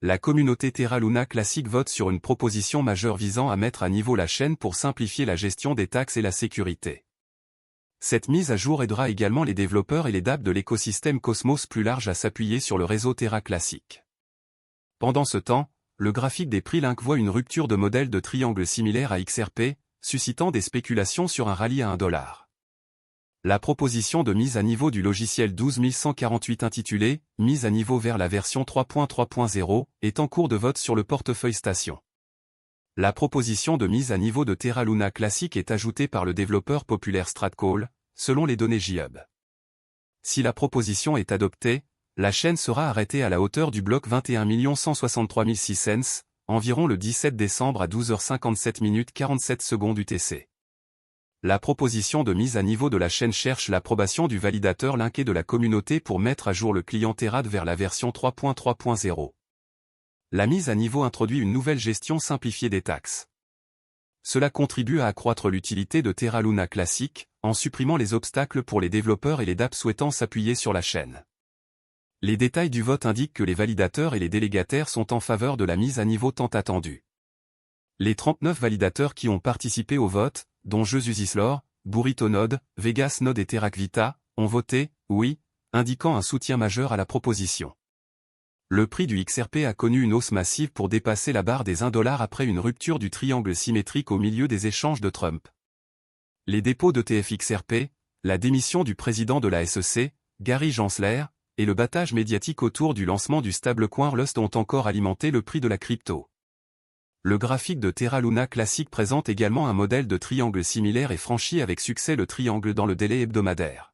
la communauté Terra Luna Classic vote sur une proposition majeure visant à mettre à niveau la chaîne pour simplifier la gestion des taxes et la sécurité. Cette mise à jour aidera également les développeurs et les dApps de l'écosystème Cosmos plus large à s'appuyer sur le réseau Terra Classic. Pendant ce temps, le graphique des prix Link voit une rupture de modèle de triangle similaire à XRP, suscitant des spéculations sur un rallye à $1. La proposition de mise à niveau du logiciel 12148 intitulée « Mise à niveau vers la version 3.3.0 » est en cours de vote sur le portefeuille Station. La proposition de mise à niveau de Terra Luna Classic est ajoutée par le développeur populaire Stratcall, selon les données JHub. Si la proposition est adoptée, la chaîne sera arrêtée à la hauteur du bloc 21 163 006 cents, environ le 17 décembre à 12h57 47 secondes UTC. La proposition de mise à niveau de la chaîne cherche l'approbation du validateur Link et de la communauté pour mettre à jour le client Terra vers la version 3.3.0. La mise à niveau introduit une nouvelle gestion simplifiée des taxes. Cela contribue à accroître l'utilité de Terra Luna Classic, en supprimant les obstacles pour les développeurs et les dApps souhaitant s'appuyer sur la chaîne. Les détails du vote indiquent que les validateurs et les délégataires sont en faveur de la mise à niveau tant attendue. Les 39 validateurs qui ont participé au vote, dont Jesusislor, Burrito Node, Vegas Node et Terrakvita, ont voté « oui », indiquant un soutien majeur à la proposition. Le prix du XRP a connu une hausse massive pour dépasser la barre des $1 après une rupture du triangle symétrique au milieu des échanges de Trump. Les dépôts d'ETF XRP, la démission du président de la SEC, Gary Gensler, et le battage médiatique autour du lancement du stablecoin Rust ont encore alimenté le prix de la crypto. Le graphique de Terra Luna Classic présente également un modèle de triangle similaire et franchit avec succès le triangle dans le délai hebdomadaire.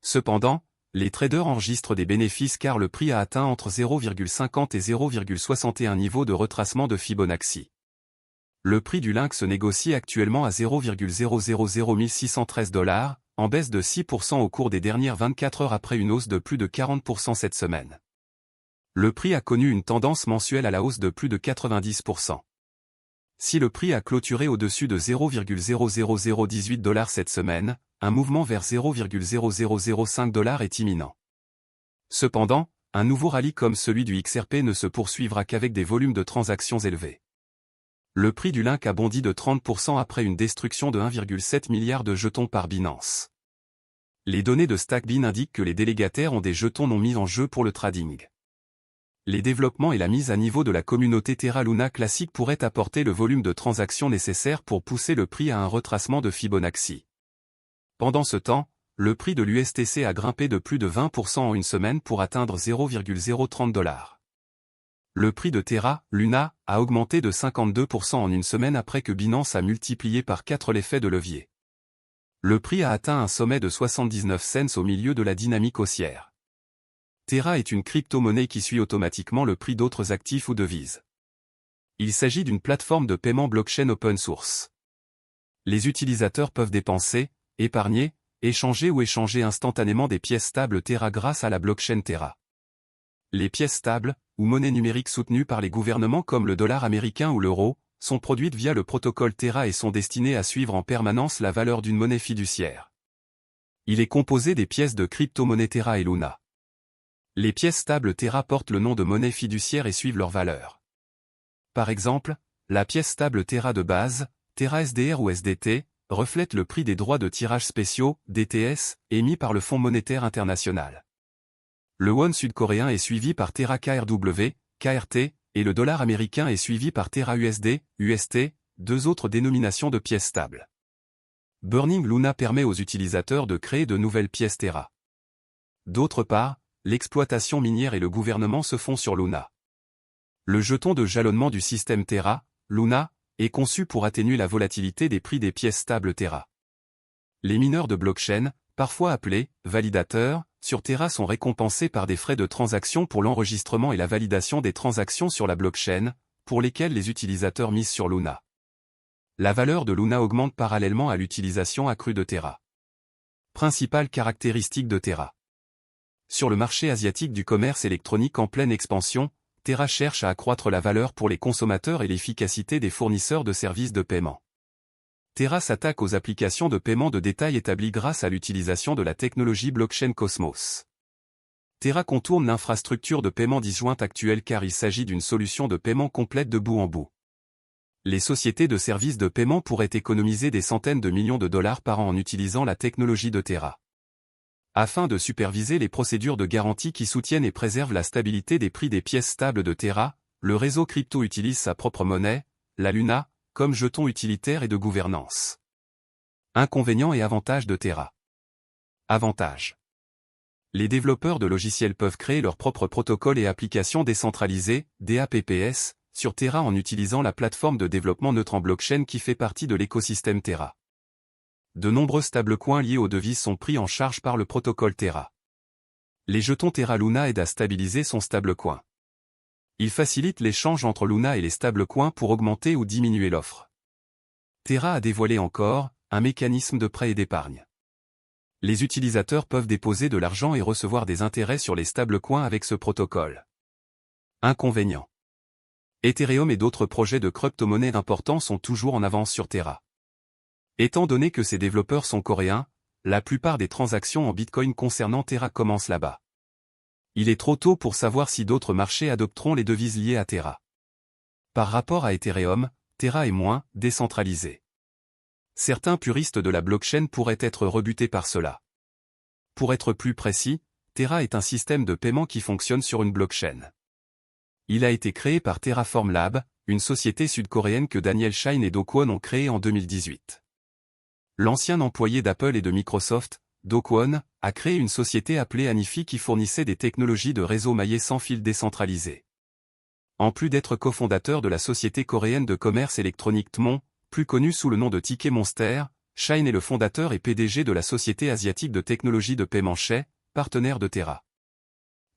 Cependant, les traders enregistrent des bénéfices car le prix a atteint entre 0,50 et 0,61 niveau de retracement de Fibonacci. Le prix du Link se négocie actuellement à 0,000613 $, en baisse de 6% au cours des dernières 24 heures après une hausse de plus de 40% cette semaine. Le prix a connu une tendance mensuelle à la hausse de plus de 90%. Si le prix a clôturé au-dessus de 0,00018 $ cette semaine, un mouvement vers 0,0005 $ est imminent. Cependant, un nouveau rallye comme celui du XRP ne se poursuivra qu'avec des volumes de transactions élevés. Le prix du Link a bondi de 30% après une destruction de 1,7 milliard de jetons par Binance. Les données de StackBin indiquent que les délégataires ont des jetons non mis en jeu pour le trading. Les développements et la mise à niveau de la communauté Terra Luna Classic pourraient apporter le volume de transactions nécessaire pour pousser le prix à un retracement de Fibonacci. Pendant ce temps, le prix de l'USTC a grimpé de plus de 20% en une semaine pour atteindre 0,030 $. Le prix de Terra Luna a augmenté de 52% en une semaine après que Binance a multiplié par 4 l'effet de levier. Le prix a atteint un sommet de 79 cents au milieu de la dynamique haussière. Terra est une crypto-monnaie qui suit automatiquement le prix d'autres actifs ou devises. Il s'agit d'une plateforme de paiement blockchain open source. Les utilisateurs peuvent dépenser, épargner, échanger ou échanger instantanément des pièces stables Terra grâce à la blockchain Terra. Les pièces stables, ou monnaies numériques soutenues par les gouvernements comme le dollar américain ou l'euro, sont produites via le protocole Terra et sont destinées à suivre en permanence la valeur d'une monnaie fiduciaire. Il est composé des pièces de crypto-monnaie Terra et Luna. Les pièces stables Terra portent le nom de monnaie fiduciaire et suivent leur valeur. Par exemple, la pièce stable Terra de base, Terra SDR ou SDT, reflète le prix des droits de tirage spéciaux, DTS, émis par le Fonds monétaire international. Le won sud-coréen est suivi par Terra KRW, KRT, et le dollar américain est suivi par Terra USD, UST, deux autres dénominations de pièces stables. Burning Luna permet aux utilisateurs de créer de nouvelles pièces Terra. D'autre part, l'exploitation minière et le gouvernement se font sur Luna. Le jeton de jalonnement du système Terra, Luna, est conçu pour atténuer la volatilité des prix des pièces stables Terra. Les mineurs de blockchain, parfois appelés validateurs, sur Terra sont récompensés par des frais de transaction pour l'enregistrement et la validation des transactions sur la blockchain, pour lesquelles les utilisateurs misent sur Luna. La valeur de Luna augmente parallèlement à l'utilisation accrue de Terra. Principale caractéristique de Terra. Sur le marché asiatique du commerce électronique en pleine expansion, Terra cherche à accroître la valeur pour les consommateurs et l'efficacité des fournisseurs de services de paiement. Terra s'attaque aux applications de paiement de détail établies grâce à l'utilisation de la technologie blockchain Cosmos. Terra contourne l'infrastructure de paiement disjointe actuelle car il s'agit d'une solution de paiement complète de bout en bout. Les sociétés de services de paiement pourraient économiser des centaines de millions de dollars par an en utilisant la technologie de Terra. Afin de superviser les procédures de garantie qui soutiennent et préservent la stabilité des prix des pièces stables de Terra, le réseau crypto utilise sa propre monnaie, la Luna, comme jeton utilitaire et de gouvernance. Inconvénients et avantages de Terra. Avantages. Les développeurs de logiciels peuvent créer leurs propres protocoles et applications décentralisées, DApps, sur Terra en utilisant la plateforme de développement neutre en blockchain qui fait partie de l'écosystème Terra. De nombreux stablecoins liés aux devises sont pris en charge par le protocole Terra. Les jetons Terra Luna aident à stabiliser son stablecoin. Ils facilitent l'échange entre Luna et les stablecoins pour augmenter ou diminuer l'offre. Terra a dévoilé encore un mécanisme de prêt et d'épargne. Les utilisateurs peuvent déposer de l'argent et recevoir des intérêts sur les stablecoins avec ce protocole. Inconvénients. Ethereum et d'autres projets de crypto-monnaie importants sont toujours en avance sur Terra. Étant donné que ces développeurs sont coréens, la plupart des transactions en Bitcoin concernant Terra commencent là-bas. Il est trop tôt pour savoir si d'autres marchés adopteront les devises liées à Terra. Par rapport à Ethereum, Terra est moins décentralisé. Certains puristes de la blockchain pourraient être rebutés par cela. Pour être plus précis, Terra est un système de paiement qui fonctionne sur une blockchain. Il a été créé par Terraform Lab, une société sud-coréenne que Daniel Shine et Do Kwon ont créée en 2018. L'ancien employé d'Apple et de Microsoft, Do Kwon, a créé une société appelée Anifi qui fournissait des technologies de réseau maillé sans fil décentralisé. En plus d'être cofondateur de la société coréenne de commerce électronique Tmon, plus connue sous le nom de Ticket Monster, Shine est le fondateur et PDG de la société asiatique de technologie de paiement Shay, partenaire de Terra.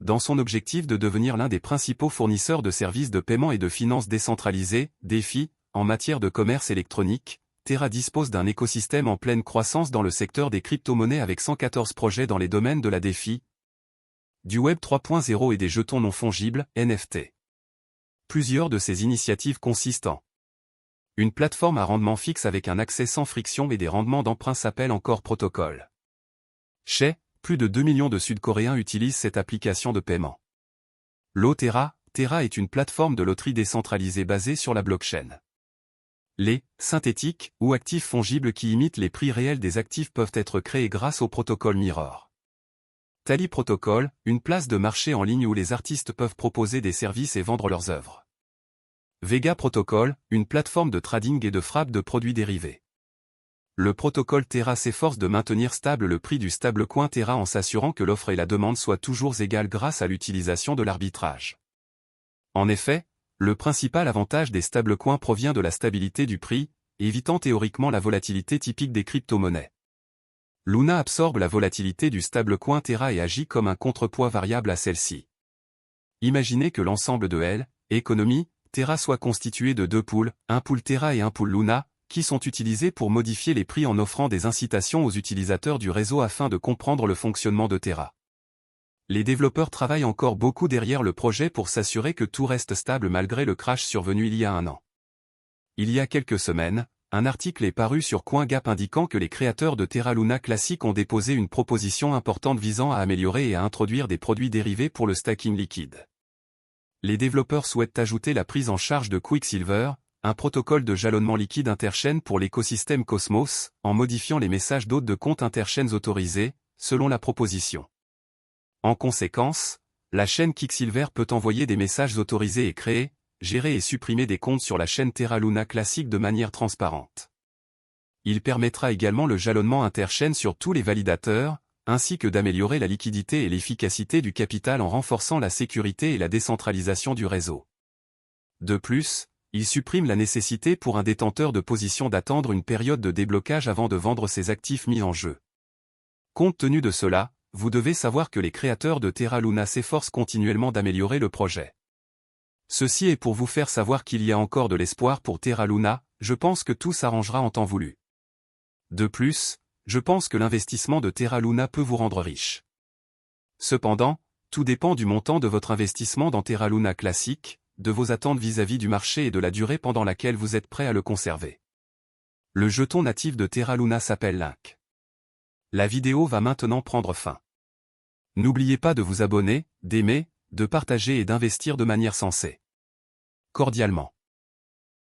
Dans son objectif de devenir l'un des principaux fournisseurs de services de paiement et de finances décentralisées, DeFi, en matière de commerce électronique, Terra dispose d'un écosystème en pleine croissance dans le secteur des crypto-monnaies avec 114 projets dans les domaines de la DeFi, du Web 3.0 et des jetons non fongibles, NFT. Plusieurs de ces initiatives consistent en une plateforme à rendement fixe avec un accès sans friction et des rendements d'emprunt s'appelle encore protocole. Shay, plus de 2 millions de Sud-Coréens utilisent cette application de paiement. Terra est une plateforme de loterie décentralisée basée sur la blockchain. Les synthétiques ou actifs fongibles qui imitent les prix réels des actifs peuvent être créés grâce au protocole Mirror. Tally Protocol, une place de marché en ligne où les artistes peuvent proposer des services et vendre leurs œuvres. Vega Protocol, une plateforme de trading et de frappe de produits dérivés. Le protocole Terra s'efforce de maintenir stable le prix du stablecoin Terra en s'assurant que l'offre et la demande soient toujours égales grâce à l'utilisation de l'arbitrage. En effet, le principal avantage des stablecoins provient de la stabilité du prix, évitant théoriquement la volatilité typique des crypto-monnaies. Luna absorbe la volatilité du stablecoin Terra et agit comme un contrepoids variable à celle-ci. Imaginez que l'ensemble de L, économie, Terra soit constitué de deux pools, un pool Terra et un pool Luna, qui sont utilisés pour modifier les prix en offrant des incitations aux utilisateurs du réseau afin de comprendre le fonctionnement de Terra. Les développeurs travaillent encore beaucoup derrière le projet pour s'assurer que tout reste stable malgré le crash survenu il y a un an. Il y a quelques semaines, un article est paru sur CoinGap indiquant que les créateurs de Terra Luna Classic ont déposé une proposition importante visant à améliorer et à introduire des produits dérivés pour le stacking liquide. Les développeurs souhaitent ajouter la prise en charge de Quicksilver, un protocole de jalonnement liquide interchaîne pour l'écosystème Cosmos, en modifiant les messages d'hôtes de compte interchaînes autorisés, selon la proposition. En conséquence, la chaîne Quicksilver peut envoyer des messages autorisés et créer, gérer et supprimer des comptes sur la chaîne Terra Luna Classic de manière transparente. Il permettra également le jalonnement interchaîne sur tous les validateurs, ainsi que d'améliorer la liquidité et l'efficacité du capital en renforçant la sécurité et la décentralisation du réseau. De plus, il supprime la nécessité pour un détenteur de position d'attendre une période de déblocage avant de vendre ses actifs mis en jeu. Compte tenu de cela, vous devez savoir que les créateurs de Terra Luna s'efforcent continuellement d'améliorer le projet. Ceci est pour vous faire savoir qu'il y a encore de l'espoir pour Terra Luna, je pense que tout s'arrangera en temps voulu. De plus, je pense que l'investissement de Terra Luna peut vous rendre riche. Cependant, tout dépend du montant de votre investissement dans Terra Luna Classic, de vos attentes vis-à-vis du marché et de la durée pendant laquelle vous êtes prêt à le conserver. Le jeton natif de Terra Luna s'appelle Link. La vidéo va maintenant prendre fin. N'oubliez pas de vous abonner, d'aimer, de partager et d'investir de manière sensée. Cordialement.